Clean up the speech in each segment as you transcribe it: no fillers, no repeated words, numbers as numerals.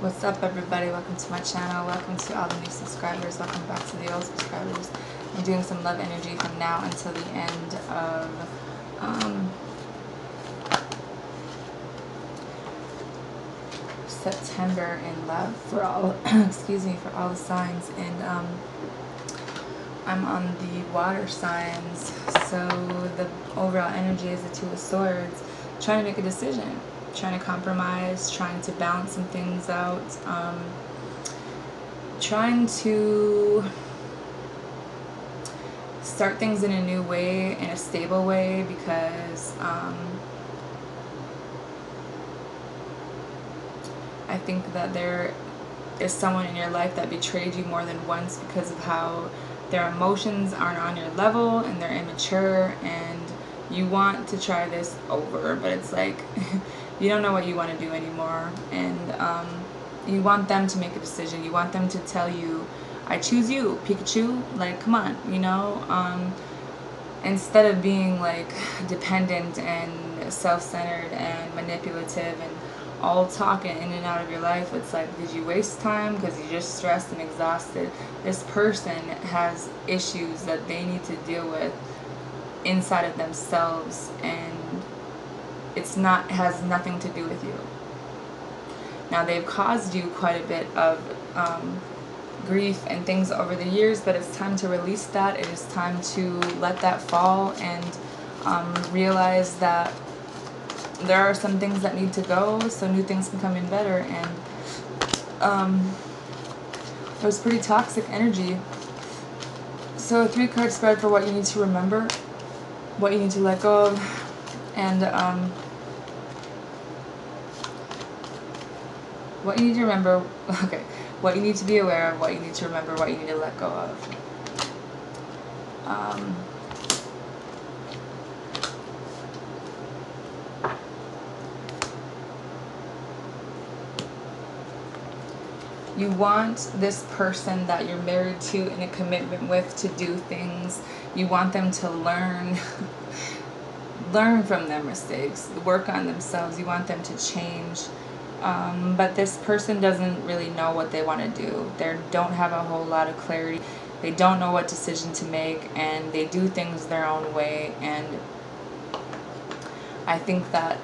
What's up, everybody? Welcome to my channel. Welcome to all the new subscribers. Welcome back to the old subscribers. I'm doing some love energy from now until the end of September in love for all excuse me, for all the signs. And I'm on the water signs, so the overall energy is the Two of Swords, trying to make a decision, trying to compromise, trying to balance some things out, trying to start things in a new way, in a stable way, because I think that there is someone in your life that betrayed you more than once because of how their emotions aren't on your level and they're immature, and you want to try this over, but it's like you don't know what you want to do anymore, and you want them to make a decision. You want them to tell you, I choose you, Pikachu, like, come on, you know, instead of being like dependent and self-centered and manipulative and all talking in and out of your life. It's like, did you waste time because you're just stressed and exhausted? This person has issues that they need to deal with inside of themselves, and has nothing to do with you. Now, they've caused you quite a bit of grief and things over the years, but it's time to release that. It is time to let that fall and realize that there are some things that need to go so new things can come in better. And it was pretty toxic energy. So a 3-card spread for what you need to remember, what you need to let go of, and what you need to remember, okay, what you need to be aware of, what you need to remember, what you need to let go of. You want this person that you're married to, in a commitment with, to do things. You want them to learn from their mistakes, work on themselves. You want them to change. But this person doesn't really know what they want to do. They don't have a whole lot of clarity. They don't know what decision to make, and they do things their own way. And I think that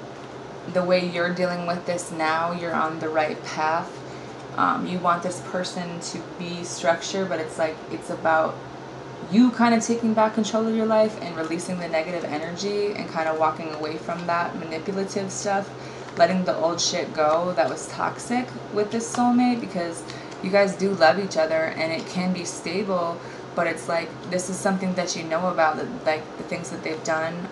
the way you're dealing with this now, you're on the right path. You want this person to be structured, but it's like, it's about you kind of taking back control of your life and releasing the negative energy and kind of walking away from that manipulative stuff, letting the old shit go that was toxic with this soulmate, because you guys do love each other and it can be stable, but it's like, this is something that you know about, like the things that they've done.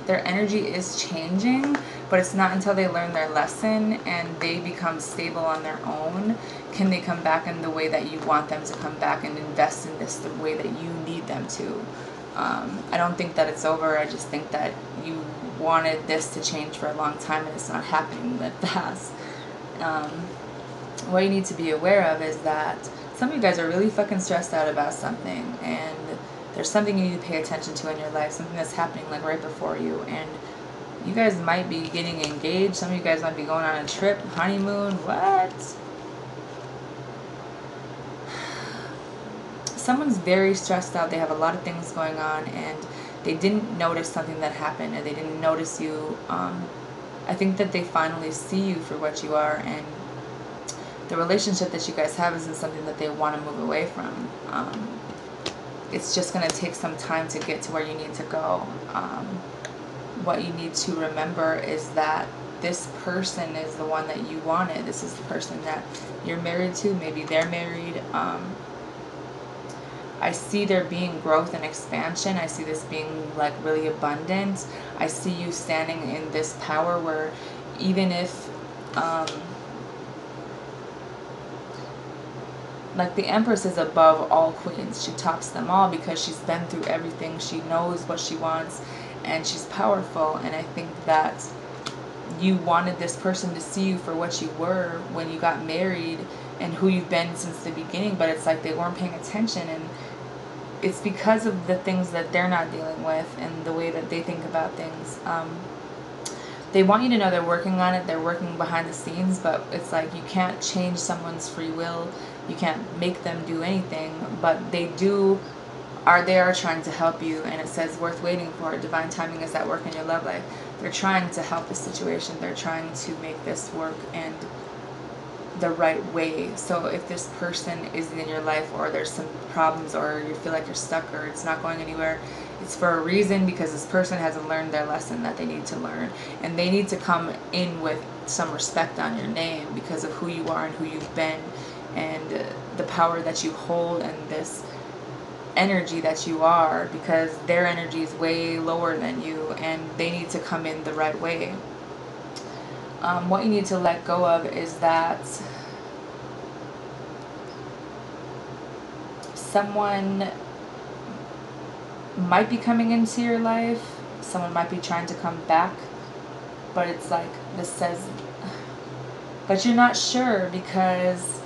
Their energy is changing, but it's not until they learn their lesson and they become stable on their own can they come back in the way that you want them to come back and invest in this the way that you need them to. I don't think that it's over. I just think that you wanted this to change for a long time and it's not happening that fast. What you need to be aware of is that some of you guys are really fucking stressed out about something, and there's something you need to pay attention to in your life, something that's happening like right before you, and you guys might be getting engaged. Some of you guys might be going on a trip, honeymoon, what? Someone's very stressed out. They have a lot of things going on, and they didn't notice something that happened, and they didn't notice you. I think that they finally see you for what you are, and the relationship that you guys have isn't something that they want to move away from. It's just going to take some time to get to where you need to go. What you need to remember is that this person is the one that you wanted. This is the person that you're married to. Maybe they're married. I see there being growth and expansion. I see this being like really abundant. I see you standing in this power where even if like the Empress is above all queens. She tops them all because she's been through everything. She knows what she wants, and she's powerful. And I think that you wanted this person to see you for what you were when you got married and who you've been since the beginning, but it's like they weren't paying attention, and it's because of the things that they're not dealing with and the way that they think about things. they want you to know they're working on it, they're working behind the scenes, but it's like you can't change someone's free will, you can't make them do anything, but they are trying to help you, and it says worth waiting for. Divine timing is at work in your love life. They're trying to help the situation, they're trying to make this work and the right way. So if this person isn't in your life, or there's some problems, or you feel like you're stuck, or it's not going anywhere, it's for a reason, because this person hasn't learned their lesson that they need to learn, and they need to come in with some respect on your name because of who you are and who you've been, and the power that you hold, and this energy that you are, because their energy is way lower than you, and they need to come in the right way. What you need to let go of is that someone might be coming into your life, someone might be trying to come back, but it's like this says, but you're not sure, because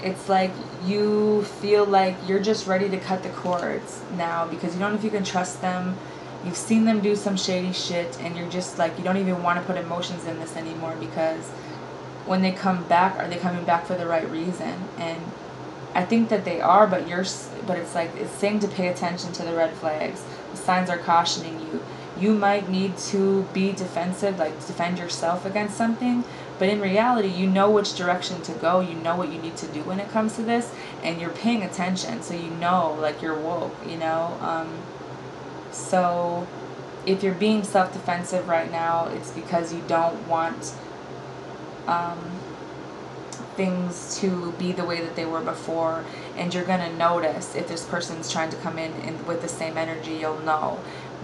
it's like you feel like you're just ready to cut the cords now, because you don't know if you can trust them. You've seen them do some shady shit, and you're just like, you don't even want to put emotions in this anymore, because when they come back, are they coming back for the right reason? And I think that they are, but it's like, it's saying to pay attention to the red flags. The signs are cautioning you. You might need to be defensive, like defend yourself against something, but in reality, you know which direction to go. You know what you need to do when it comes to this, and you're paying attention, so you know, like, you're woke, you know? So if you're being self-defensive right now, it's because you don't want things to be the way that they were before, and you're going to notice if this person's trying to come in with the same energy. You'll know.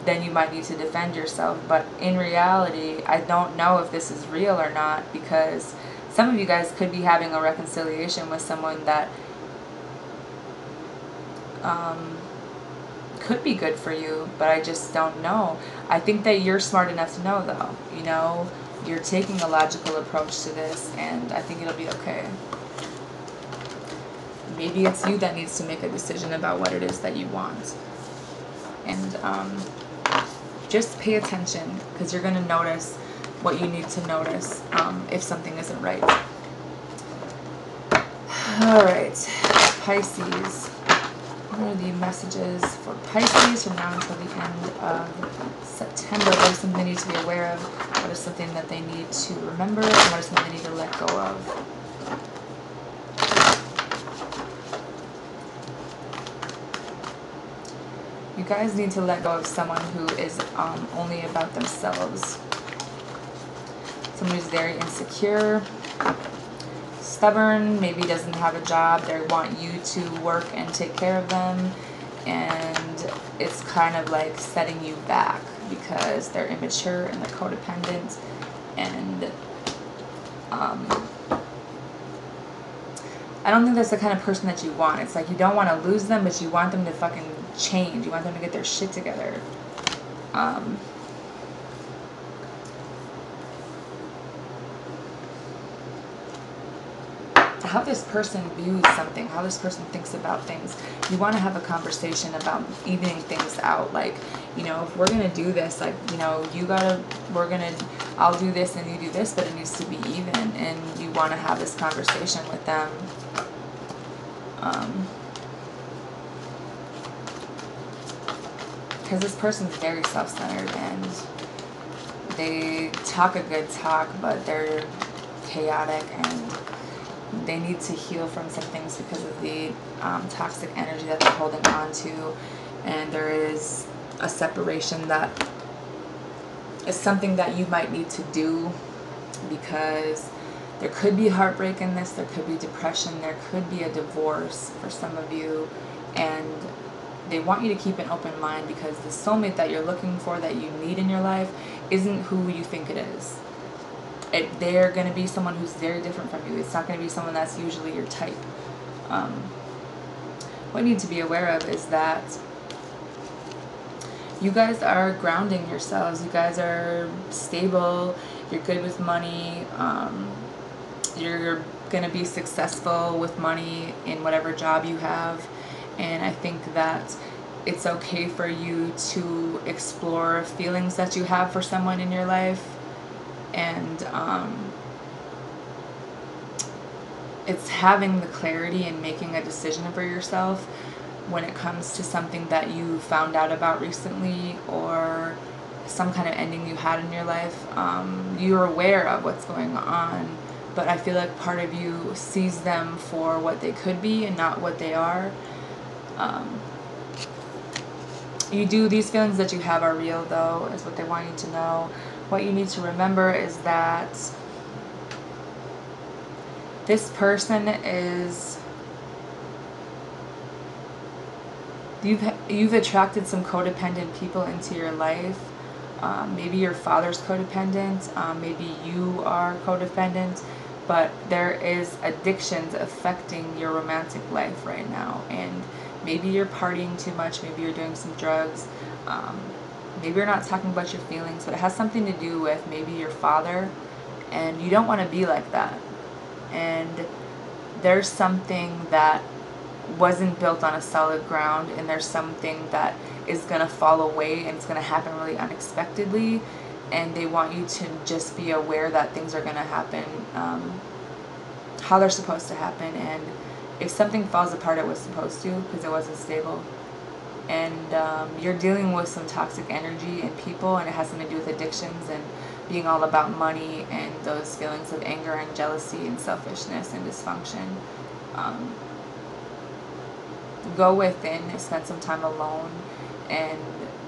Then you might need to defend yourself, but in reality, I don't know if this is real or not, because some of you guys could be having a reconciliation with someone that could be good for you, but I just don't know. I think that you're smart enough to know, though. You know, you're taking a logical approach to this, and I think it'll be okay. Maybe it's you that needs to make a decision about what it is that you want. And just pay attention, because you're going to notice what you need to notice if something isn't right. Alright, Pisces. What are the messages for Pisces from now until the end of September? What is something they need to be aware of? What is something that they need to remember? And what is something they need to let go of? You guys need to let go of someone who is only about themselves. Someone who's very insecure, stubborn, maybe doesn't have a job. They want you to work and take care of them, and it's kind of like setting you back because they're immature and they're codependent, and I don't think that's the kind of person that you want. It's like you don't want to lose them, but you want them to fucking change. You want them to get their shit together. How this person views something, how this person thinks about things. You want to have a conversation about evening things out. Like, you know, if we're going to do this, like, you know, I'll do this and you do this, but it needs to be even. And you want to have this conversation with them. Because this person's very self-centered, and they talk a good talk, but they're chaotic, and they need to heal from some things because of the toxic energy that they're holding on to. And there is a separation that is something that you might need to do, because there could be heartbreak in this, there could be depression, there could be a divorce for some of you, and they want you to keep an open mind, because the soulmate that you're looking for, that you need in your life, isn't who you think it is. They're going to be someone who's very different from you. It's not going to be someone that's usually your type. What you need to be aware of is that you guys are grounding yourselves. You guys are stable. You're good with money. You're going to be successful with money in whatever job you have. And I think that it's okay for you to explore feelings that you have for someone in your life. And it's having the clarity and making a decision for yourself when it comes to something that you found out about recently, or some kind of ending you had in your life. You're aware of what's going on, but I feel like part of you sees them for what they could be and not what they are. These feelings that you have are real, though, is what they want you to know. What you need to remember is that this person is, you've attracted some codependent people into your life. Maybe your father's codependent, maybe you are codependent, but there is addictions affecting your romantic life right now. And maybe you're partying too much, maybe you're doing some drugs, maybe you're not talking about your feelings, but it has something to do with maybe your father, and you don't want to be like that. And there's something that wasn't built on a solid ground, and there's something that is going to fall away, and it's going to happen really unexpectedly, and they want you to just be aware that things are going to happen how they're supposed to happen. And if something falls apart, it was supposed to, because it wasn't stable. And you're dealing with some toxic energy and people, and it has something to do with addictions and being all about money and those feelings of anger and jealousy and selfishness and dysfunction. Go within, spend some time alone, and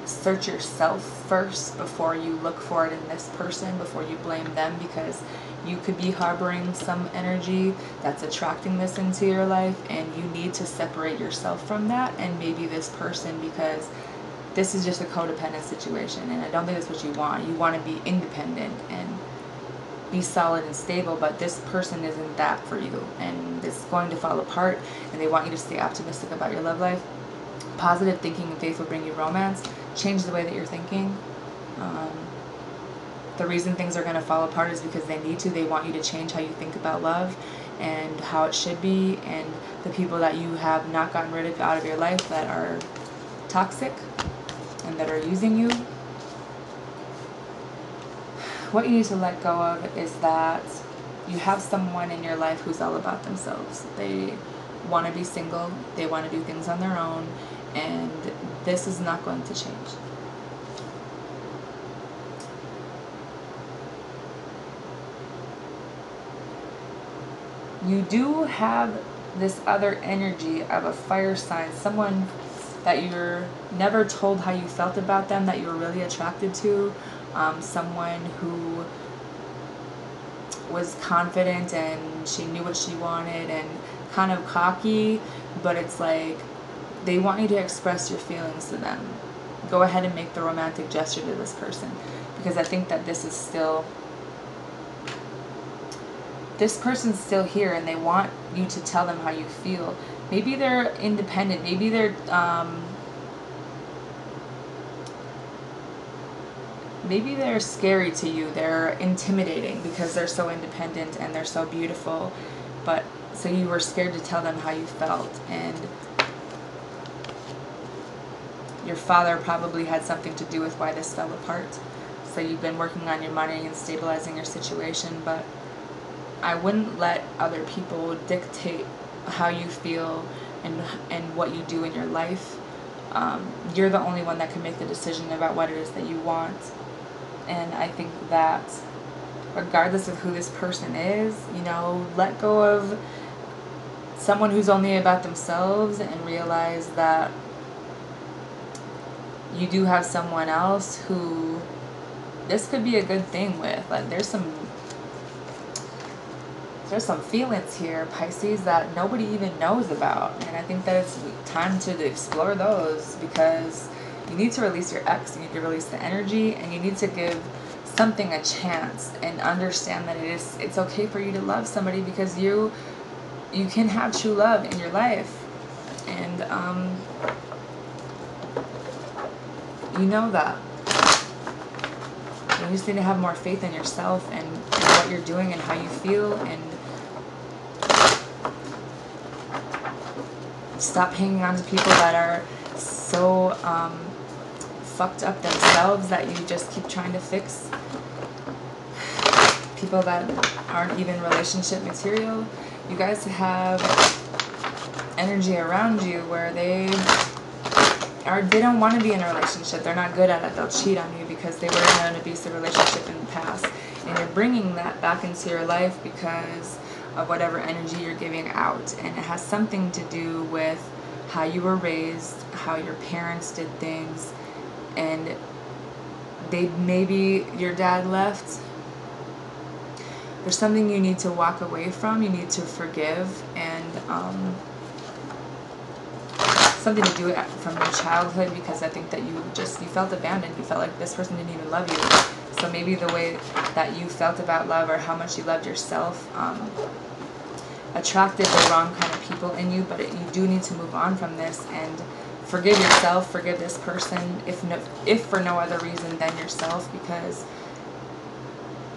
search yourself first before you look for it in this person, before you blame them, because you could be harboring some energy that's attracting this into your life, and you need to separate yourself from that and maybe this person, because this is just a codependent situation, and I don't think that's what you want. You want to be independent and be solid and stable, but this person isn't that for you, and it's going to fall apart, and they want you to stay optimistic about your love life. Positive thinking and faith will bring you romance. Change the way that you're thinking. The reason things are going to fall apart is because they need to. They want you to change how you think about love and how it should be, and the people that you have not gotten rid of out of your life that are toxic and that are using you. What you need to let go of is that you have someone in your life who's all about themselves. They want to be single, they want to do things on their own, and this is not going to change. You do have this other energy of a fire sign, someone that you're never told how you felt about them, that you were really attracted to, someone who was confident and she knew what she wanted and kind of cocky, but it's like they want you to express your feelings to them. Go ahead and make the romantic gesture to this person, because I think that this person's still here, and they want you to tell them how you feel. Maybe they're independent, maybe they're scary to you, they're intimidating because they're so independent and they're so beautiful, but so you were scared to tell them how you felt. And your father probably had something to do with why this fell apart. So you've been working on your money and stabilizing your situation, but I wouldn't let other people dictate how you feel and what you do in your life. You're the only one that can make the decision about what it is that you want. And I think that regardless of who this person is, let go of someone who's only about themselves and realize that you do have someone else who this could be a good thing with. Like there's some feelings here, Pisces, that nobody even knows about, and I think that it's time to explore those, because you need to release your ex, you need to release the energy, and you need to give something a chance and understand that it's okay for you to love somebody, because you can have true love in your life, and you know that. You just need to have more faith in yourself and what you're doing and how you feel, and stop hanging on to people that are so fucked up themselves that you just keep trying to fix. people that aren't even relationship material, you guys have energy around you where they don't want to be in a relationship. They're not good at it. They'll cheat on you because they were in an abusive relationship in the past. And you're bringing that back into your life because of whatever energy you're giving out. And it has something to do with how you were raised, how your parents did things, and maybe your dad left. There's something you need to walk away from. You need to forgive, and something to do it from your childhood, because I think that you felt abandoned. You felt like this person didn't even love you. So maybe the way that you felt about love, or how much you loved yourself, attracted the wrong kind of people in you. But you do need to move on from this and forgive yourself, forgive this person, if for no other reason than yourself, because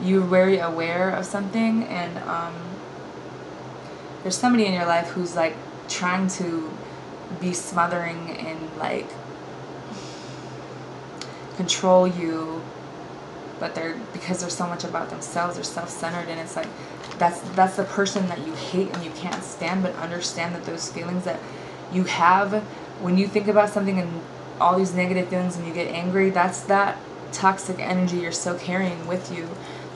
you're very aware of something, and there's somebody in your life who's like trying to be smothering and like control you, but because they're so much about themselves, they're self-centered, and it's like that's the person that you hate and you can't stand. But understand that those feelings that you have when you think about something and all these negative feelings and you get angry, that's that toxic energy you're still carrying with you,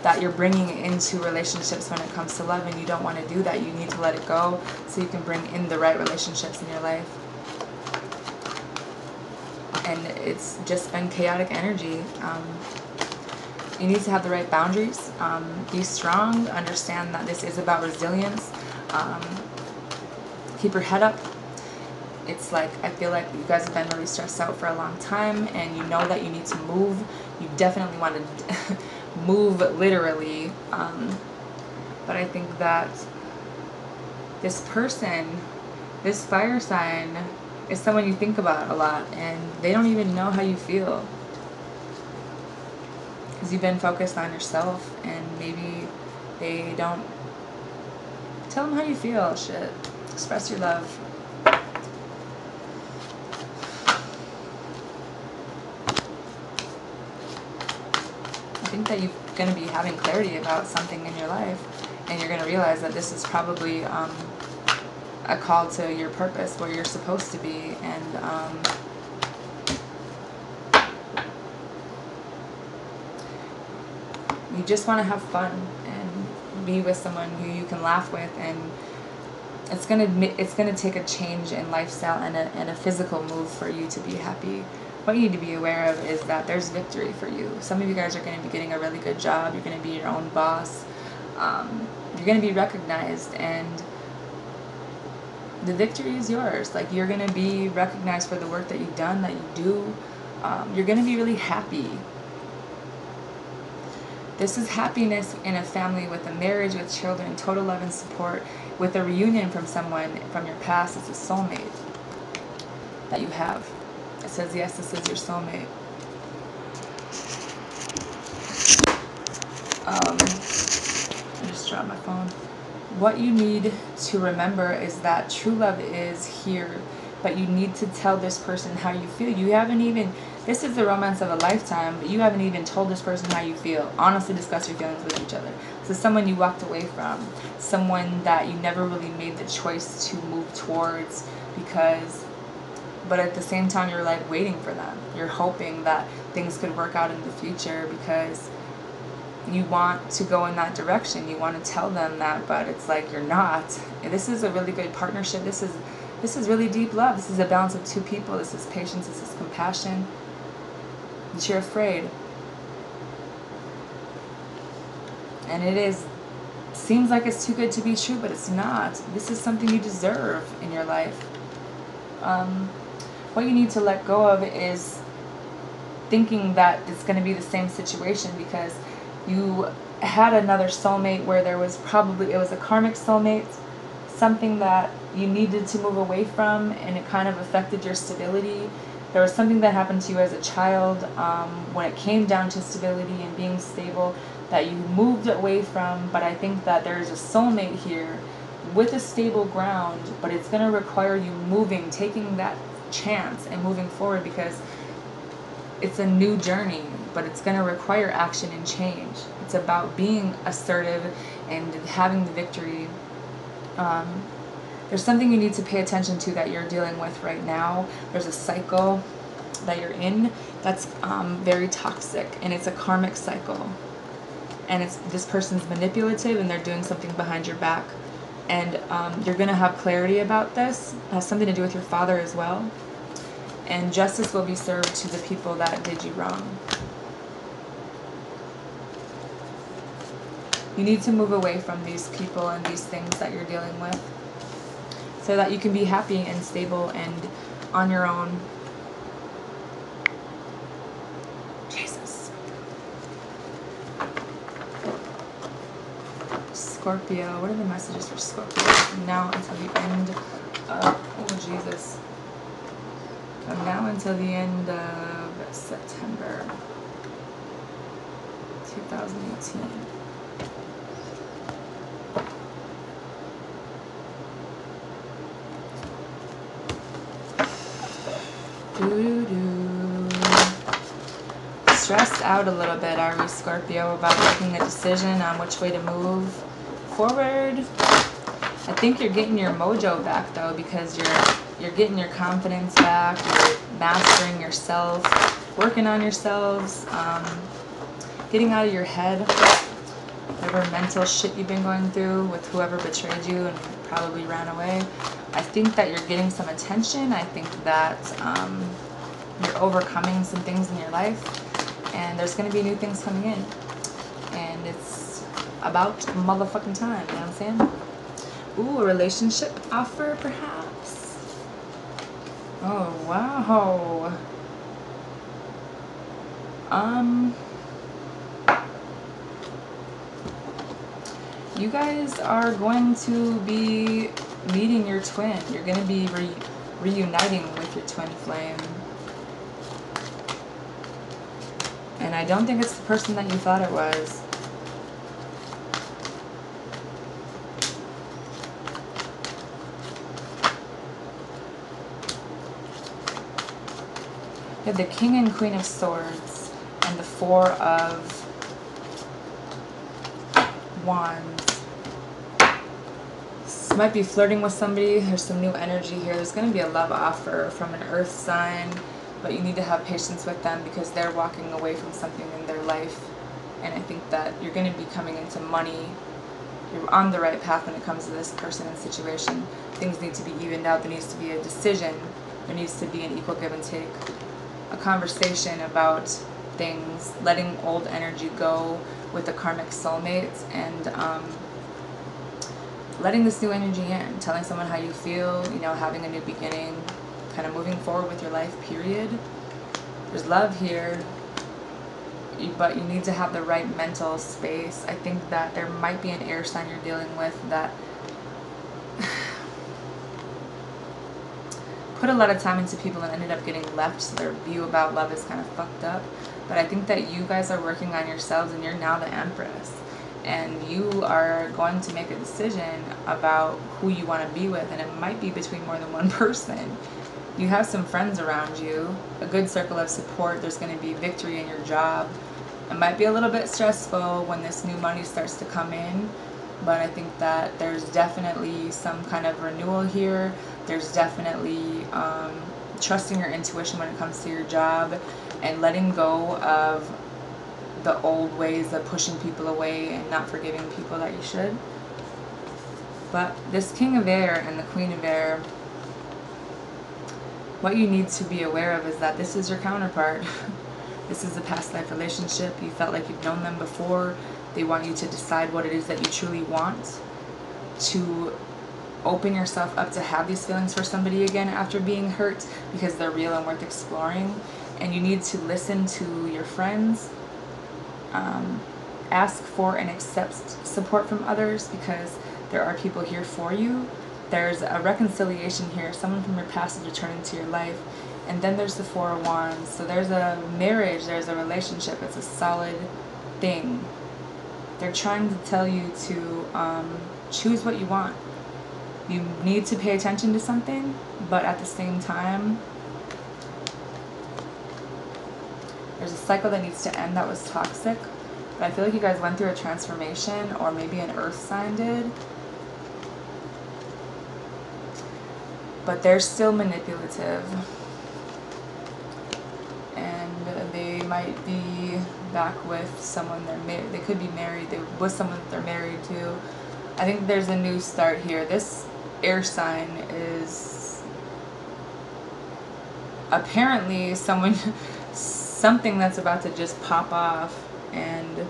that you're bringing into relationships when it comes to love, and you don't want to do that. You need to let it go so you can bring in the right relationships in your life. And it's just been chaotic energy. You need to have the right boundaries. Be strong. Understand that this is about resilience. Keep your head up. It's like, I feel like you guys have been really stressed out for a long time, and you know that you need to move. You definitely want to move literally. But I think that this person, this fire sign, is someone you think about a lot, and they don't even know how you feel. Because you've been focused on yourself, and maybe they don't. Tell them how you feel. Shit. Express your love. I think that you're going to be having clarity about something in your life, and you're going to realize that this is probably a call to your purpose, where you're supposed to be, and you just want to have fun and be with someone who you can laugh with, and it's gonna take a change in lifestyle and a physical move for you to be happy. What you need to be aware of is that there's victory for you. Some of you guys are going to be getting a really good job. You're going to be your own boss. You're going to be recognized, and the victory is yours. Like, you're going to be recognized for the work that you've done, that you do. You're going to be really happy. This is happiness in a family, with a marriage, with children, total love and support, with a reunion from someone from your past. It's a soulmate that you have. It says, yes, this is your soulmate. I just dropped my phone. What you need to remember is that true love is here, but you need to tell this person how you feel. You haven't even, this is the romance of a lifetime, but you haven't even told this person how you feel. Honestly, discuss your feelings with each other. So someone you walked away from, someone that you never really made the choice to move towards, but at the same time, you're like waiting for them. You're hoping that things could work out in the future because you want to go in that direction. You want to tell them that, but it's like you're not. And this is a really good partnership. This is really deep love. This is a balance of two people. This is patience. This is compassion. But you're afraid. And seems like it's too good to be true, but it's not. This is something you deserve in your life. What you need to let go of is thinking that it's going to be the same situation, because you had another soulmate where it was a karmic soulmate, something that you needed to move away from, and it kind of affected your stability. There was something that happened to you as a child when it came down to stability and being stable that you moved away from, but I think that there is a soulmate here with a stable ground, but it's going to require you taking that chance and moving forward, because it's a new journey. but it's going to require action and change. It's about being assertive and having the victory. There's something you need to pay attention to that you're dealing with right now. There's a cycle that you're in that's very toxic, and it's a karmic cycle. And it's this person's manipulative, and they're doing something behind your back. And you're going to have clarity about this. It has something to do with your father as well. And justice will be served to the people that did you wrong. You need to move away from these people and these things that you're dealing with, so that you can be happy and stable and on your own. Jesus. Scorpio. What are the messages for Scorpio from now until the end of... Oh, Jesus. From now until the end of September 2018. Stressed out a little bit, are we, Scorpio, about making a decision on which way to move forward? I think you're getting your mojo back, though, because you're getting your confidence back, you're mastering yourself, working on yourselves, getting out of your head, whatever mental shit you've been going through with whoever betrayed you and probably ran away. I think that you're getting some attention. I think that you're overcoming some things in your life, and there's going to be new things coming in, and it's about motherfucking time, you know what I'm saying? Ooh, a relationship offer, perhaps? Oh, wow. You guys are going to be meeting your twin. You're going to be reuniting with your twin flame. And I don't think it's the person that you thought it was. You have the King and Queen of Swords and the Four of Wands. This might be flirting with somebody. There's some new energy here. There's going to be a love offer from an earth sign, but you need to have patience with them because they're walking away from something in their life. And I think that you're going to be coming into money. You're on the right path when it comes to this person and situation. Things need to be evened out. There needs to be a decision. There needs to be an equal give and take. A conversation about things, letting old energy go with the karmic soulmates, and letting this new energy in, telling someone how you feel, you know, having a new beginning, kind of moving forward with your life, period. There's love here, but you need to have the right mental space. I think that there might be an air sign you're dealing with that put a lot of time into people and ended up getting left, so their view about love is kind of fucked up. But I think that you guys are working on yourselves, and you're now the Empress, and you are going to make a decision about who you want to be with, and it might be between more than one person. You have some friends around you, a good circle of support. There's going to be victory in your job. It might be a little bit stressful when this new money starts to come in, but I think that there's definitely some kind of renewal here. There's definitely trusting your intuition when it comes to your job, and letting go of the old ways of pushing people away and not forgiving people that you should. But this King of Air and the Queen of Air, what you need to be aware of is that this is your counterpart. This is a past life relationship. You felt like you've known them before. They want you to decide what it is that you truly want, to open yourself up to have these feelings for somebody again after being hurt, because they're real and worth exploring. And you need to listen to your friends, ask for and accept support from others, because there are people here for you. There's a reconciliation here. Someone from your past is returning to your life. And then there's the Four of Wands. So there's a marriage, there's a relationship. It's a solid thing. They're trying to tell you to choose what you want. You need to pay attention to something, but at the same time, There's a cycle that needs to end that was toxic. But I feel like you guys went through a transformation, or maybe an earth sign did. But they're still manipulative. And they might be back with someone they could be married. They with someone that they're married to. I think there's a new start here. This air sign is apparently something that's about to just pop off, and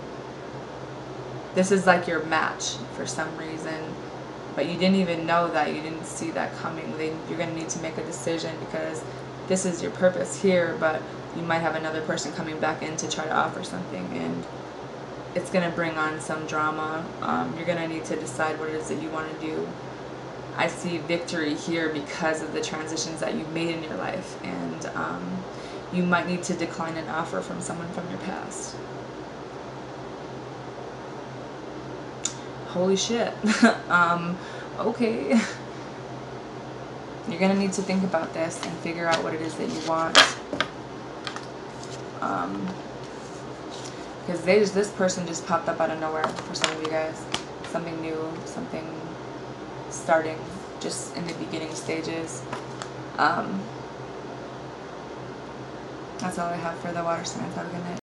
this is like your match for some reason, but you didn't even know that, you didn't see that coming. You're going to need to make a decision, because this is your purpose here, but you might have another person coming back in to try to offer something, and it's going to bring on some drama. You're going to need to decide what it is that you want to do. I see victory here because of the transitions that you've made in your life, and you might need to decline an offer from someone from your past. Holy shit. Okay. You're going to need to think about this and figure out what it is that you want. Because this person just popped up out of nowhere for some of you guys. Something new, something starting just in the beginning stages. That's all I have for the water signs. Have a good night.